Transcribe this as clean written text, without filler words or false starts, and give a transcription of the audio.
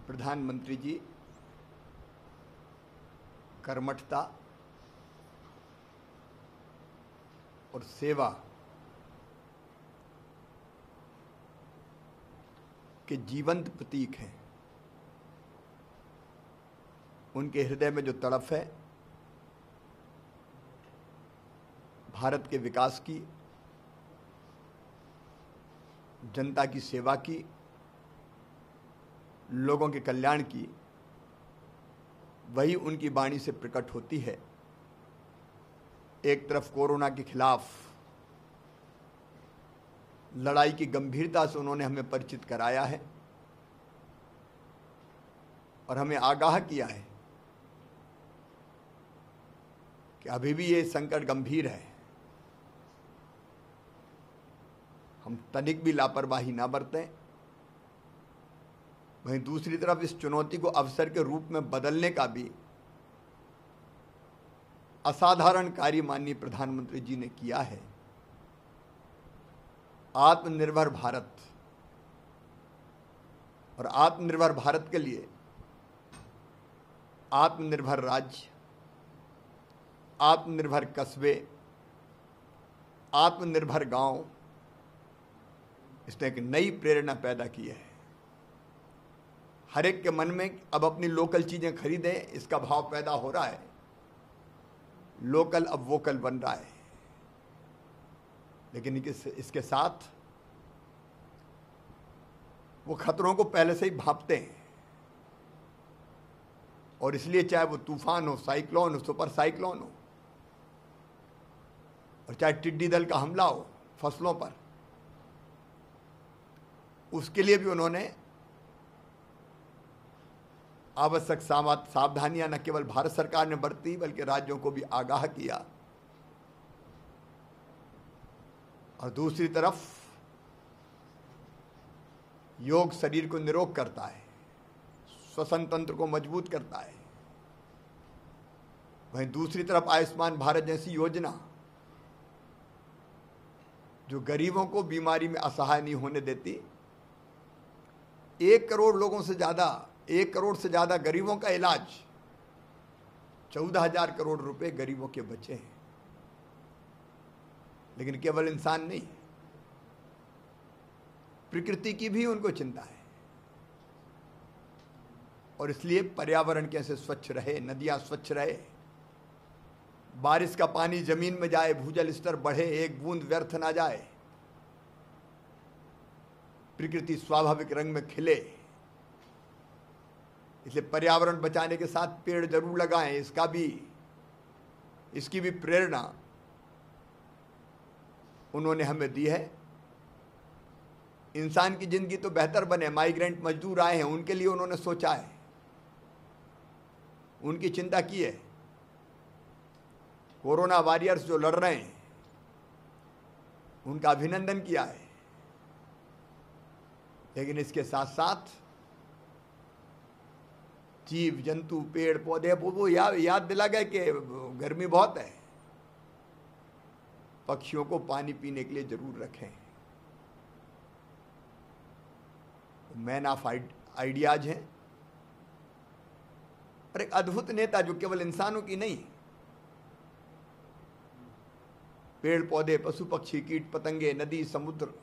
प्रधानमंत्री जी कर्मठता और सेवा के जीवंत प्रतीक हैं। उनके हृदय में जो तड़प है भारत के विकास की, जनता की सेवा की, लोगों के कल्याण की, वही उनकी वाणी से प्रकट होती है। एक तरफ कोरोना के खिलाफ लड़ाई की गंभीरता से उन्होंने हमें परिचित कराया है और हमें आगाह किया है कि अभी भी ये संकट गंभीर है, हम तनिक भी लापरवाही ना बरतें। वहीं दूसरी तरफ इस चुनौती को अवसर के रूप में बदलने का भी असाधारण कार्य माननीय प्रधानमंत्री जी ने किया है। आत्मनिर्भर भारत और आत्मनिर्भर भारत के लिए आत्मनिर्भर राज्य, आत्मनिर्भर कस्बे, आत्मनिर्भर गांव, इसने एक नई प्रेरणा पैदा की है। हर एक के मन में अब अपनी लोकल चीजें खरीदें, इसका भाव पैदा हो रहा है। लोकल अब वोकल बन रहा है, लेकिन इसके साथ वो खतरों को पहले से ही भांपते हैं और इसलिए चाहे वो तूफान हो, साइक्लोन हो, सुपर साइक्लोन हो, और चाहे टिड्डी दल का हमला हो फसलों पर, उसके लिए भी उन्होंने आवश्यक सावधानियां न केवल भारत सरकार ने बरती बल्कि राज्यों को भी आगाह किया। और दूसरी तरफ योग शरीर को निरोग करता है, श्वसन तंत्र को मजबूत करता है। वहीं दूसरी तरफ आयुष्मान भारत जैसी योजना जो गरीबों को बीमारी में असहाय नहीं होने देती, 1 करोड़ लोगों से ज्यादा, 1 करोड़ से ज्यादा गरीबों का इलाज, 14,000 करोड़ रुपए गरीबों के बचे हैं। लेकिन केवल इंसान नहीं, प्रकृति की भी उनको चिंता है और इसलिए पर्यावरण कैसे स्वच्छ रहे, नदियां स्वच्छ रहे, बारिश का पानी जमीन में जाए, भूजल स्तर बढ़े, एक बूंद व्यर्थ ना जाए, प्रकृति स्वाभाविक रंग में खिले। इसलिए पर्यावरण बचाने के साथ पेड़ जरूर लगाएं, इसकी भी प्रेरणा उन्होंने हमें दी है। इंसान की जिंदगी तो बेहतर बने, माइग्रेंट मजदूर आए हैं, उनके लिए उन्होंने सोचा है, उनकी चिंता की है। कोरोना वॉरियर्स जो लड़ रहे हैं उनका अभिनंदन किया है। लेकिन इसके साथ साथ जीव जंतु, पेड़ पौधे, वो याद दिला गए कि गर्मी बहुत है, पक्षियों को पानी पीने के लिए जरूर रखें। मैन ऑफ आइडियाज हैं और एक अद्भुत नेता जो केवल इंसानों की नहीं, पेड़ पौधे, पशु पक्षी, कीट पतंगे, नदी, समुद्र,